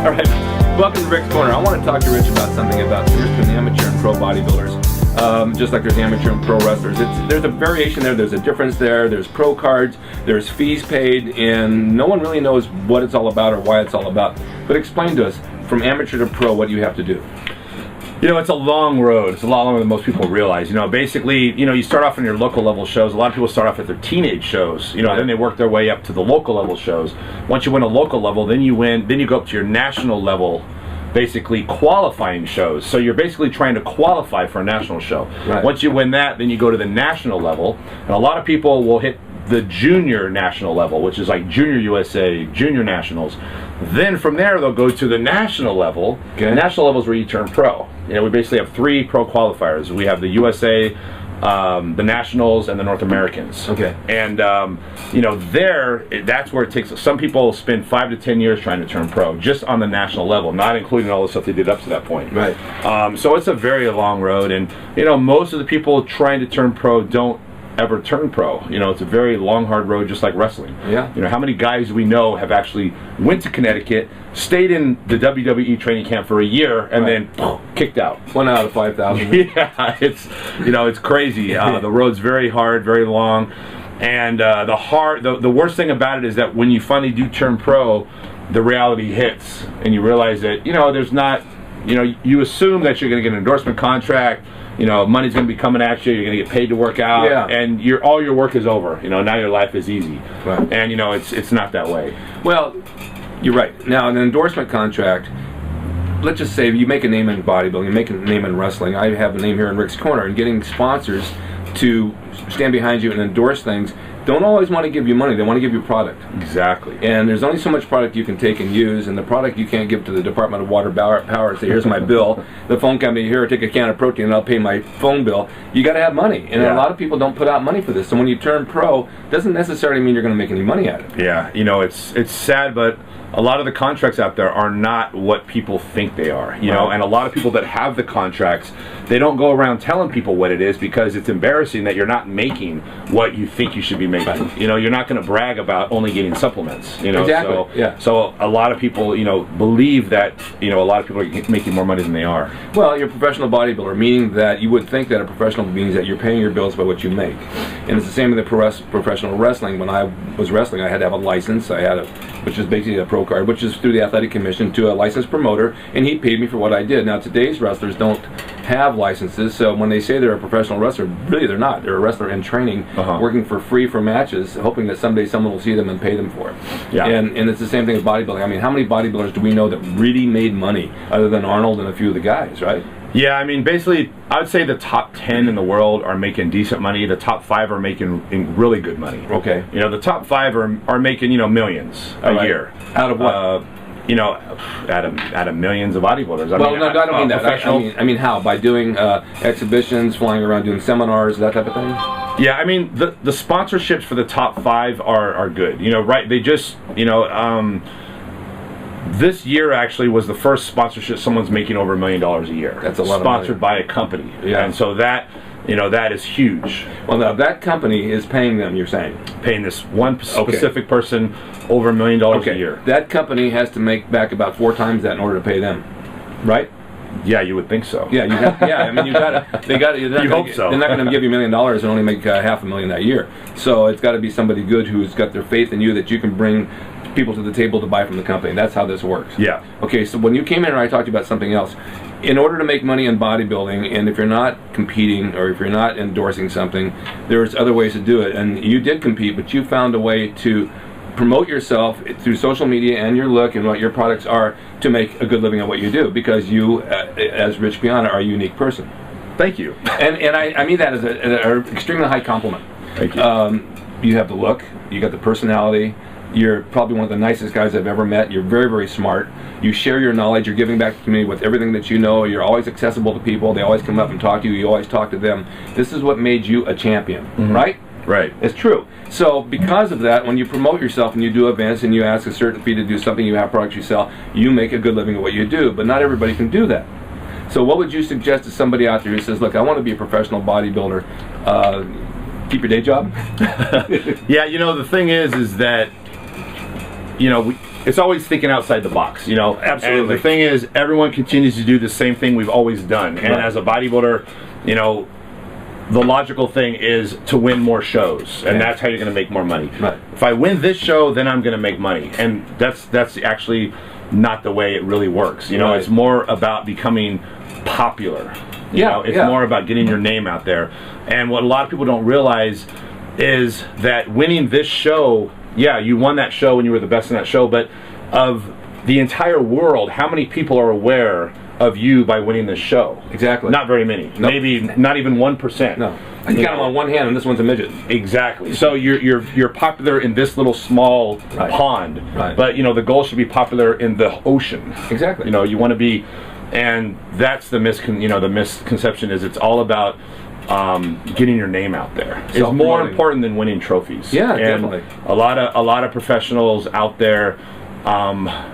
All right, welcome to Rick's Corner. I want to talk to Rich about something about the difference between amateur and pro bodybuilders. Just like there's amateur and pro wrestlers. There's a variation there, there's a difference there, there's pro cards, there's fees paid, and no one really knows what it's all about or why it's all about. But explain to us, from amateur to pro, what you have to do. You know, it's a long road. It's a lot longer than most people realize. You know, basically, you know, you start off in your local level shows. A lot of people start off at their teenage shows. You know, then they work their way up to the local level shows. Once you win a local level, then you go up to your national level, basically qualifying shows. So you're basically trying to qualify for a national show. Right. Once you win that, then you go to the national level. And a lot of people will hit the junior national level, which is like Junior USA, Junior Nationals. Then from there, they'll go to the national level. Okay. The national level is where you turn pro. You know, we basically have 3 pro qualifiers. We have the USA, the Nationals, and the North Americans. Okay. And, you know, that's where it takes, some people spend 5 to 10 years trying to turn pro, just on the national level, not including all the stuff they did up to that point. Right. So it's a very long road, and, you know, most of the people trying to turn pro don't ever turn pro. You know, it's a very long, hard road, just like wrestling. Yeah. You know, how many guys we know have actually went to Connecticut, stayed in the WWE training camp for a year, and then kicked out. 1 out of 5,000. Yeah, it's, you know, it's crazy. The road's very hard, very long, and the worst thing about it is that when you finally do turn pro, the reality hits, and you realize that, you know, there's not, you know, you assume that you're going to get an endorsement contract. You know, money's going to be coming at you. You're going to get paid to work out, and all your work is over. You know, now your life is easy, right. And you know, it's not that way. Well, you're right. Now, an endorsement contract. Let's just say you make a name in bodybuilding, you make a name in wrestling. I have a name here in Rick's Corner, and getting sponsors to stand behind you and endorse things don't always want to give you money. They want to give you product. Exactly. And there's only so much product you can take and use, and the product you can't give to the Department of Water Power and say, here's my bill. The phone company, here, take a can of protein and I'll pay my phone bill. You got to have money. And a lot of people don't put out money for this. So when you turn pro, doesn't necessarily mean you're going to make any money at it. Yeah, you know, it's sad, but a lot of the contracts out there are not what people think they are, you know, and a lot of people that have the contracts, they don't go around telling people what it is because it's embarrassing that you're not making what you think you should be making. Right. You know, you're not going to brag about only getting supplements, you know. Exactly. So a lot of people, you know, believe that, you know, a lot of people are making more money than they are. Well, you're a professional bodybuilder, meaning that you would think that a professional means that you're paying your bills by what you make. And it's the same in the professional wrestling. When I was wrestling, I had to have a license. Which is basically a pro card, which is through the Athletic Commission to a licensed promoter, and he paid me for what I did. Now, today's wrestlers don't have licenses, so when they say they're a professional wrestler, really they're not. They're a wrestler in training, working for free for matches, hoping that someday someone will see them and pay them for it. Yeah. And it's the same thing with bodybuilding. I mean, how many bodybuilders do we know that really made money, other than Arnold and a few of the guys, right? Yeah, I mean, basically, I would say the top 10 in the world are making decent money. The top 5 are making really good money. Okay. You know, the top 5 are making, you know, millions a year. Out of what? You know, out of millions of bodybuilders. I don't mean that. I mean how? By doing exhibitions, flying around, doing seminars, that type of thing? Yeah, I mean, the sponsorships for the top 5 are good. You know, right? They just, you know, this year actually was the first sponsorship someone's making over $1 million a year. That's a lot of money. Sponsored by a company. Yeah. And so that, you know, that is huge. Well, now that company is paying them, you're saying? Paying this one specific person over $1 million a year. That company has to make back about 4 times that in order to pay them, right? Yeah, you would think so. Yeah, you have. Yeah, I mean, you got to. They got to. You hope so. They're not going to give you $1 million and only make $500,000 that year. So it's got to be somebody good who's got their faith in you that you can bring people to the table to buy from the company. That's how this works. Yeah. Okay, so when you came in and I talked to you about something else, in order to make money in bodybuilding, and if you're not competing or if you're not endorsing something, there's other ways to do it. And you did compete, but you found a way to promote yourself through social media and your look and what your products are to make a good living at what you do, because you, as Rich PIANA, are a unique person. Thank you. And I mean that as an extremely high compliment. Thank you. You have the look, you got the personality. You're probably one of the nicest guys I've ever met. You're very, very smart. You share your knowledge. You're giving back to the community with everything that you know. You're always accessible to people. They always come up and talk to you. You always talk to them. This is what made you a champion, right? Right. It's true. So because of that, when you promote yourself and you do events and you ask a certain fee to do something, you have products you sell, you make a good living at what you do. But not everybody can do that. So what would you suggest to somebody out there who says, look, I want to be a professional bodybuilder. Keep your day job? Yeah, you know, the thing is that, you know, it's always thinking outside the box, you know. Absolutely. And the thing is, everyone continues to do the same thing we've always done. And as a bodybuilder, you know, the logical thing is to win more shows, and that's how you're going to make more money. Right. If I win this show, then I'm going to make money, and that's actually not the way it really works. You know, it's more about becoming popular. You know, it's more about getting your name out there. And what a lot of people don't realize is that winning this show, you won that show and you were the best in that show, but of the entire world, how many people are aware of you by winning this show? Exactly. Not very many. Nope. Maybe not even 1%. No. I can count them on one hand, and this one's a midget. Exactly. So you're popular in this little small pond, but you know the goal should be popular in the ocean. Exactly. You know, you want to be, and that's the misconception is it's all about getting your name out there. It's more important than winning trophies. Yeah, and definitely. A lot of professionals out there.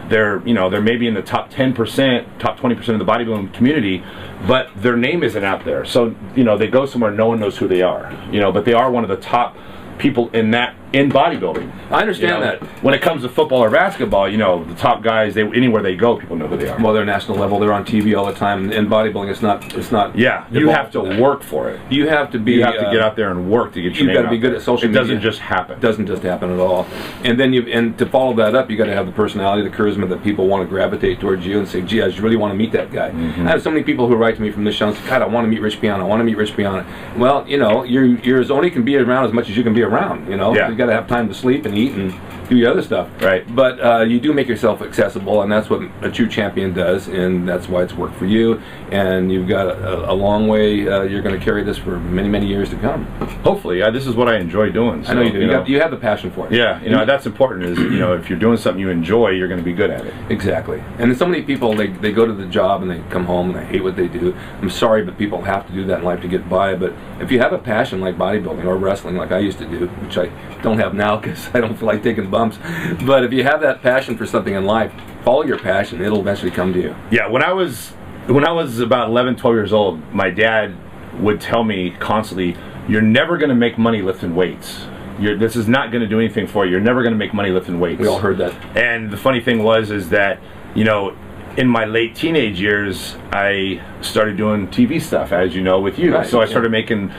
They're maybe in the top 10%, top 20% of the bodybuilding community, but their name isn't out there. So, you know, they go somewhere, no one knows who they are, you know, but they are one of the top people in bodybuilding. I understand that. When it comes to football or basketball, you know, the top guys, anywhere they go, people know who they are. Well, they're national level. They're on TV all the time. In bodybuilding, it's not. Yeah, you have to work for it. You have to be. You have to get out there and work to get your name out. You've got to be good at social media. It doesn't just happen. It doesn't just happen at all. And then to follow that up, you got to have the personality, the charisma that people want to gravitate towards you and say, "Gee, I just really want to meet that guy." I have so many people who write to me from this show and say, "God, I want to meet Rich Piana. I want to meet Rich Piana." Well, you know, you're only can be around as much as you can be around. You know, you got to have time to sleep and eat and do your other stuff. Right. But you do make yourself accessible, and that's what a true champion does, and that's why it's worked for you. And you've got a long way. You're going to carry this for many, many years to come. Hopefully, this is what I enjoy doing. So, I know you do. You have the passion for it. Yeah, you know that's important. Is you know if you're doing something you enjoy, you're going to be good at it. Exactly. And so many people they go to the job and they come home and they hate what they do. I'm sorry, but people have to do that in life to get by. But if you have a passion like bodybuilding or wrestling, like I used to do, which I don't have now because I don't feel like taking bumps. But if you have that passion for something in life, follow your passion. It'll eventually come to you. Yeah, when I was about 11, 12 years old, my dad would tell me constantly, "You're never going to make money lifting weights. This is not going to do anything for you. You're never going to make money lifting weights." We all heard that. And the funny thing is that, you know, in my late teenage years, I started doing TV stuff, as you know, with you. Right, so I started making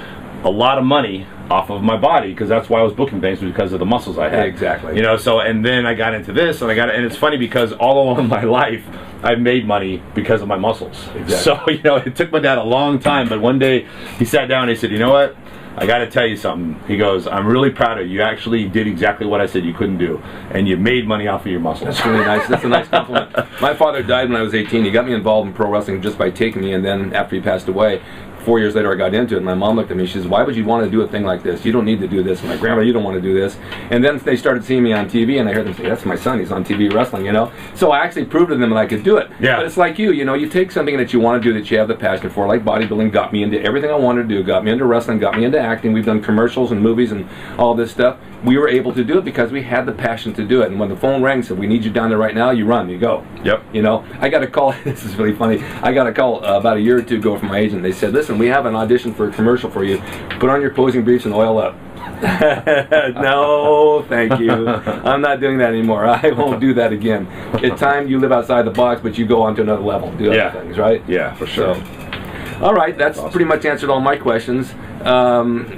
a lot of money off of my body because that's why I was booking things, because of the muscles I had. Exactly. You know, so and then I got into this and and it's funny because all along my life I've made money because of my muscles. Exactly. So, you know, it took my dad a long time, but one day he sat down and he said, "You know what? I got to tell you something." He goes, "I'm really proud of you. You actually did exactly what I said you couldn't do, and you made money off of your muscles." That's really nice. That's a nice compliment. My father died when I was 18. He got me involved in pro wrestling just by taking me, and then after he passed away, 4 years later I got into it, and my mom looked at me, she says, "Why would you want to do a thing like this? You don't need to do this." And my grandma, "You don't want to do this." And then they started seeing me on TV, and I heard them say, "That's my son, he's on TV wrestling," you know? So I actually proved to them that I could do it. Yeah. But it's like you know, you take something that you want to do, that you have the passion for, like bodybuilding got me into everything I wanted to do, got me into wrestling, got me into acting. We've done commercials and movies and all this stuff. We were able to do it because we had the passion to do it. And when the phone rang, said, "We need you down there right now," you run, you go. Yep. You know, I got a call, this is really funny, I got a call about a year or two ago from my agent. They said, "Listen, we have an audition for a commercial for you. Put on your posing briefs and oil up." No, thank you. I'm not doing that anymore. I won't do that again. It's time you live outside the box, but you go on to another level, do other things, right? Yeah, for sure. So, all right, that's pretty much answered all my questions.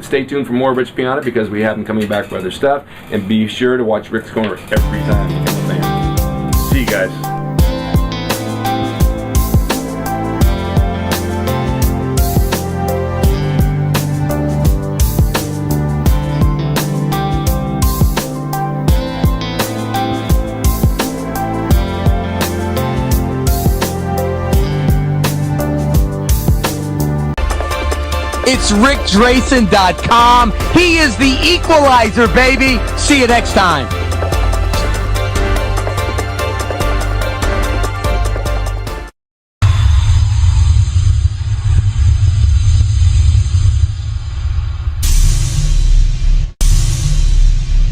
Stay tuned for more Rich Piana because we have him coming back for other stuff. And be sure to watch Rick's Corner every time you become a fan. See you guys. It's RickDrayson.com. He is the equalizer, baby. See you next time.